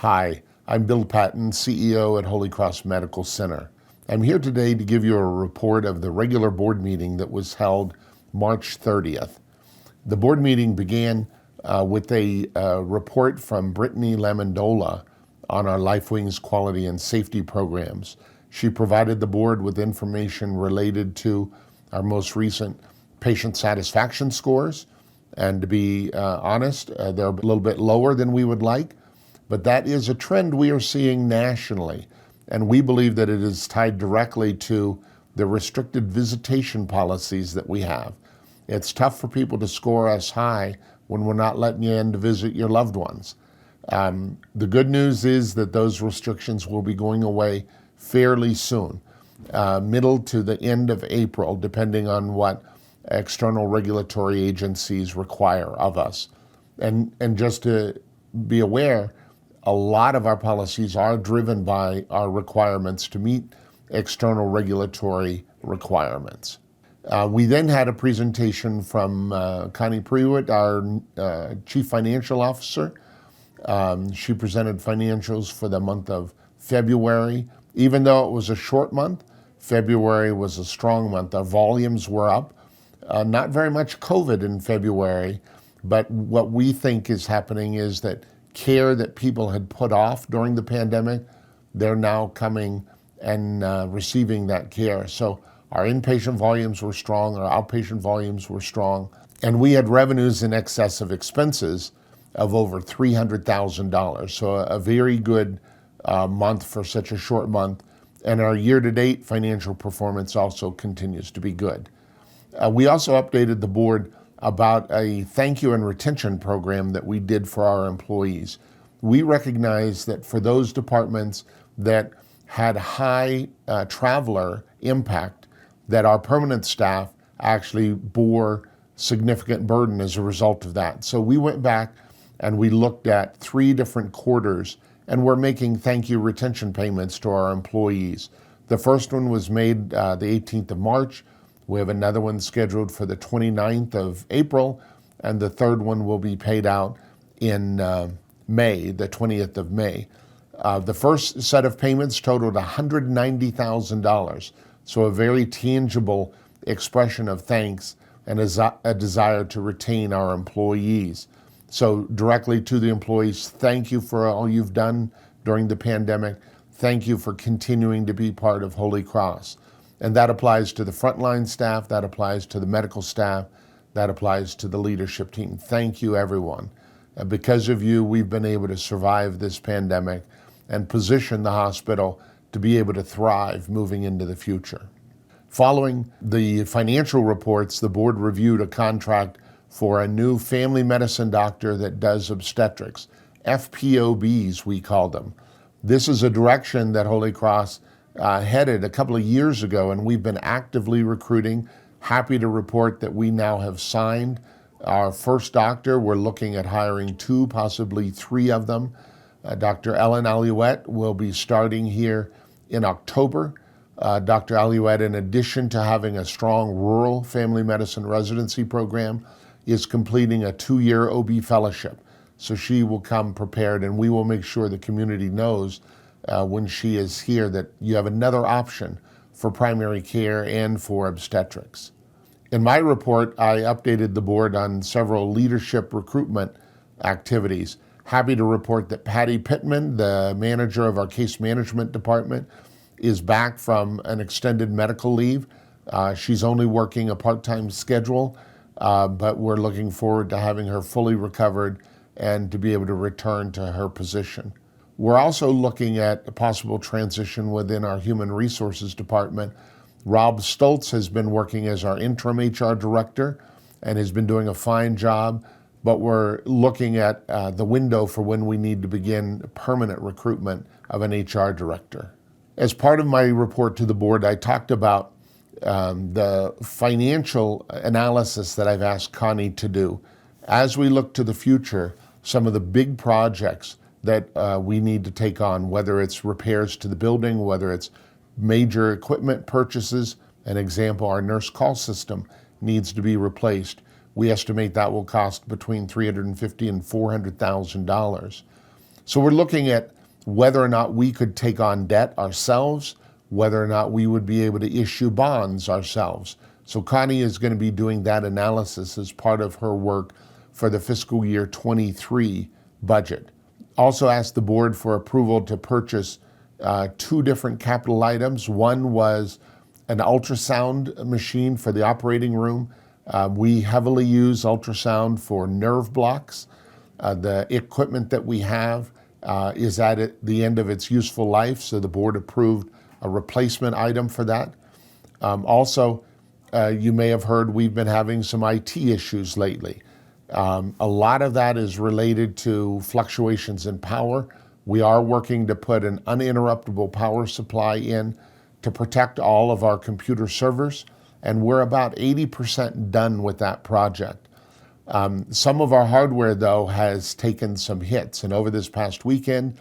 Hi, I'm Bill Patten, CEO at Holy Cross Medical Center. I'm here today to give you a report of the regular board meeting that was held March 30th. The board meeting began with a report from Brittany Lamondola on our LifeWings quality and safety programs. She provided the board with information related to our most recent patient satisfaction scores. And to be honest, they're a little bit lower than we would like, but that is a trend we are seeing nationally. And we believe that it is tied directly to the restricted visitation policies that we have. It's tough for people to score us high when we're not letting you in to visit your loved ones. The good news is that those restrictions will be going away fairly soon, middle to the end of April, depending on what external regulatory agencies require of us. And just to be aware, a lot of our policies are driven by our requirements to meet external regulatory requirements. We then had a presentation from Connie Prewitt, our Chief Financial Officer. She presented financials for the month of February. Even though it was a short month, February was a strong month. Our volumes were up. Not very much COVID in February, but what we think is happening is that care that people had put off during the pandemic, they're now coming and receiving that care. So our inpatient volumes were strong, our outpatient volumes were strong, and we had revenues in excess of expenses of over $300,000. So a very good month for such a short month. And our year-to-date financial performance also continues to be good. We also updated the board about a thank you and retention program that we did for our employees. We recognize that for those departments that had high traveler impact, that our permanent staff actually bore significant burden as a result of that. So we went back and we looked at 3 different quarters, and we're making thank you retention payments to our employees. The first one was made the 18th of March. We have another one scheduled for the 29th of April, and the third one will be paid out in May, the 20th of May. The first set of payments totaled $190,000, so a very tangible expression of thanks and a desire to retain our employees. So directly to the employees, thank you for all you've done during the pandemic. Thank you for continuing to be part of Holy Cross. And that applies to the frontline staff, that applies to the medical staff, that applies to the leadership team. Thank you, everyone. Because of you, we've been able to survive this pandemic and position the hospital to be able to thrive moving into the future. Following the financial reports, the board reviewed a contract for a new family medicine doctor that does obstetrics, FPOBs, we call them. This is a direction that Holy Cross headed a couple of years ago, and we've been actively recruiting. Happy to report that we now have signed our first doctor. We're looking at hiring 2, possibly 3 of them. Dr. Ellen Alouette will be starting here in October. Dr. Alouette, in addition to having a strong rural family medicine residency program, is completing a 2-year OB fellowship. So she will come prepared, and we will make sure the community knows when she is here that you have another option for primary care and for obstetrics. In my report, I updated the board on several leadership recruitment activities. Happy to report that Patty Pittman, the manager of our case management department, is back from an extended medical leave. She's only working a part-time schedule, but we're looking forward to having her fully recovered and to be able to return to her position. We're also looking at a possible transition within our human resources department. Rob Stoltz has been working as our interim HR director and has been doing a fine job, but we're looking at the window for when we need to begin permanent recruitment of an HR director. As part of my report to the board, I talked about the financial analysis that I've asked Connie to do. As we look to the future, some of the big projects that we need to take on, whether it's repairs to the building, whether it's major equipment purchases. An example, our nurse call system needs to be replaced. We estimate that will cost between $350,000 and $400,000. So we're looking at whether or not we could take on debt ourselves, whether or not we would be able to issue bonds ourselves. So Connie is going to be doing that analysis as part of her work for the fiscal year 23 budget. Also asked the board for approval to purchase 2 different capital items. One was an ultrasound machine for the operating room. We heavily use ultrasound for nerve blocks. The equipment that we have is at the end of its useful life, so the board approved a replacement item for that. Also, you may have heard we've been having some IT issues lately. A lot of that is related to fluctuations in power. We are working to put an uninterruptible power supply in to protect all of our computer servers, and we're about 80% done with that project. Some of our hardware, though, has taken some hits, and over this past weekend,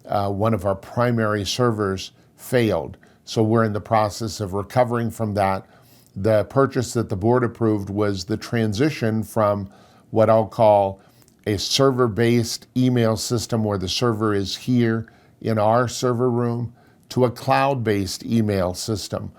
one of our primary servers failed. So we're in the process of recovering from that. The purchase that the board approved was the transition from what I'll call a server-based email system where the server is here in our server room to a cloud-based email system,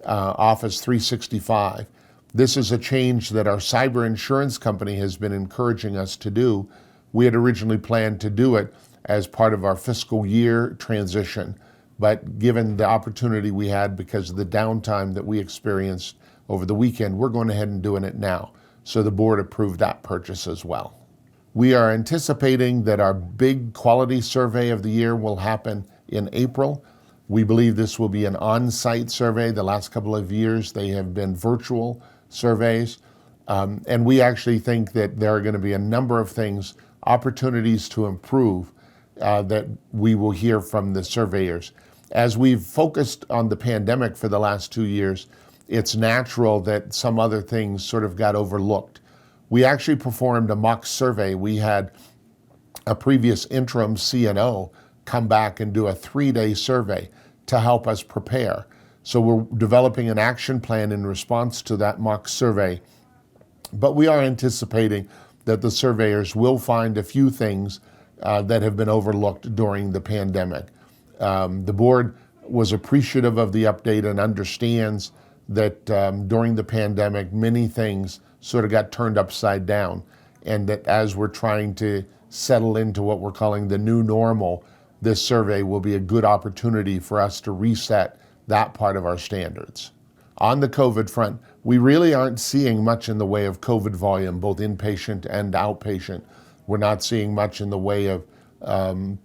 Office 365. This is a change that our cyber insurance company has been encouraging us to do. We had originally planned to do it as part of our fiscal year transition, but given the opportunity we had because of the downtime that we experienced over the weekend, we're going ahead and doing it now. So the board approved that purchase as well. We are anticipating that our big quality survey of the year will happen in April. We believe this will be an on-site survey. The last couple of years, they have been virtual surveys. And we actually think that there are going to be a number of things, opportunities to improve that we will hear from the surveyors. As we've focused on the pandemic for the last 2 years, it's natural that some other things sort of got overlooked. We actually performed a mock survey. We had a previous interim CNO come back and do a 3-day survey to help us prepare. So we're developing an action plan in response to that mock survey. But we are anticipating that the surveyors will find a few things that have been overlooked during the pandemic. The board was appreciative of the update and understands that during the pandemic, many things sort of got turned upside down, and that as we're trying to settle into what we're calling the new normal, this survey will be a good opportunity for us to reset that part of our standards. On the COVID front, we really aren't seeing much in the way of COVID volume, both inpatient and outpatient. We're not seeing much in the way of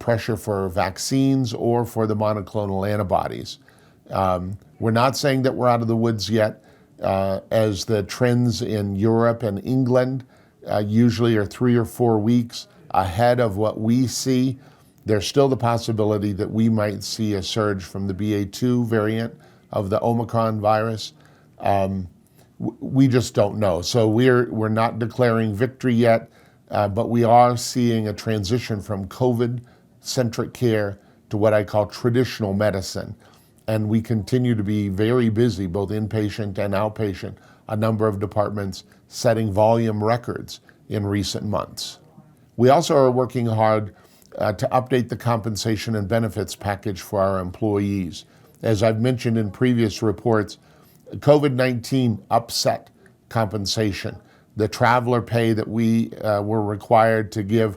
pressure for vaccines or for the monoclonal antibodies. We're not saying that we're out of the woods yet, as the trends in Europe and England usually are 3 or 4 weeks ahead of what we see. There's still the possibility that we might see a surge from the BA2 variant of the Omicron virus. We just don't know. So we're not declaring victory yet, but we are seeing a transition from COVID-centric care to what I call traditional medicine. And we continue to be very busy, both inpatient and outpatient, a number of departments setting volume records in recent months. We also are working hard to update the compensation and benefits package for our employees. As I've mentioned in previous reports, COVID-19 upset compensation. The traveler pay that we were required to give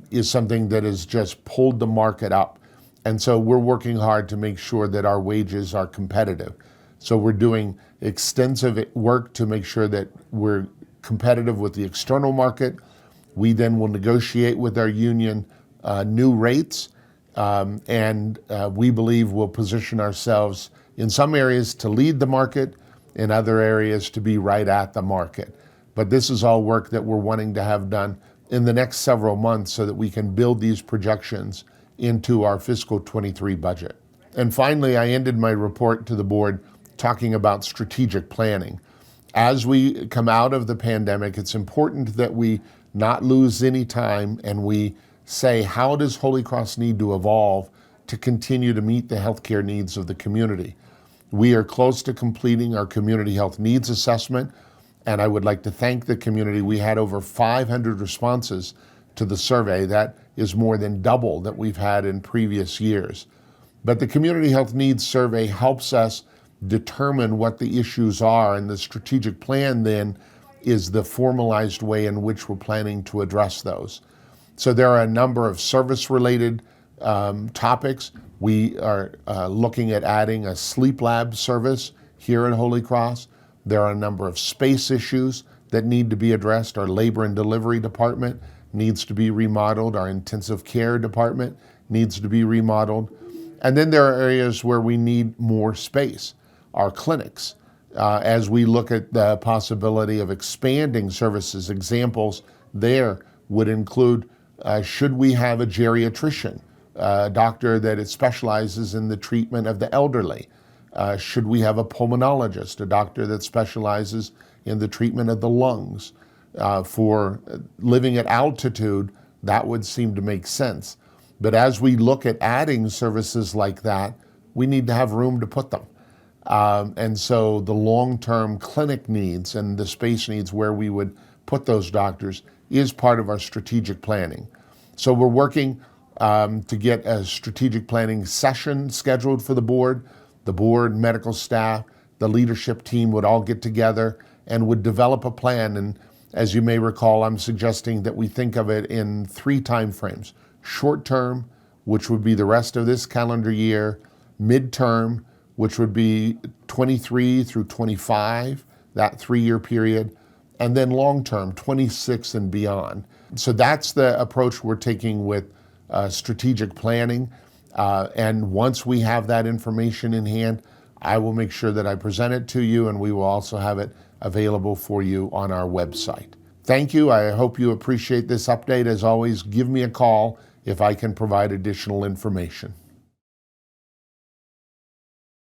is something that has just pulled the market up. And so we're working hard to make sure that our wages are competitive. So we're doing extensive work to make sure that we're competitive with the external market. We then will negotiate with our union new rates, and we believe we'll position ourselves in some areas to lead the market, in other areas to be right at the market. But this is all work that we're wanting to have done in the next several months so that we can build these projections into our fiscal 23 budget. And finally, I ended my report to the board talking about strategic planning. As we come out of the pandemic, it's important that we not lose any time and we say, how does Holy Cross need to evolve to continue to meet the healthcare needs of the community? We are close to completing our community health needs assessment, and I would like to thank the community. We had over 500 responses to the survey. That is more than double that we've had in previous years. But the Community Health Needs Survey helps us determine what the issues are, and the strategic plan then is the formalized way in which we're planning to address those. So there are a number of service-related topics. We are looking at adding a sleep lab service here at Holy Cross. There are a number of space issues that need to be addressed. Our labor and delivery department needs to be remodeled. Our intensive care department needs to be remodeled. And then there are areas where we need more space. Our clinics, as we look at the possibility of expanding services, examples there would include, should we have a geriatrician, a doctor that specializes in the treatment of the elderly? Should we have a pulmonologist, a doctor that specializes in the treatment of the lungs? For living at altitude, that would seem to make sense. But as we look at adding services like that, we need to have room to put them. And so the long-term clinic needs and the space needs where we would put those doctors is part of our strategic planning. So we're working to get a strategic planning session scheduled for the board. The board, medical staff, the leadership team would all get together and would develop a plan. And as you may recall, I'm suggesting that we think of it in 3 time frames. Short term, which would be the rest of this calendar year, midterm, which would be 23 through 25, that 3-year period, and then long term, 26 and beyond. So that's the approach we're taking with strategic planning. And once we have that information in hand, I will make sure that I present it to you, and we will also have it available for you on our website. Thank you. I hope you appreciate this update. As always, give me a call if I can provide additional information.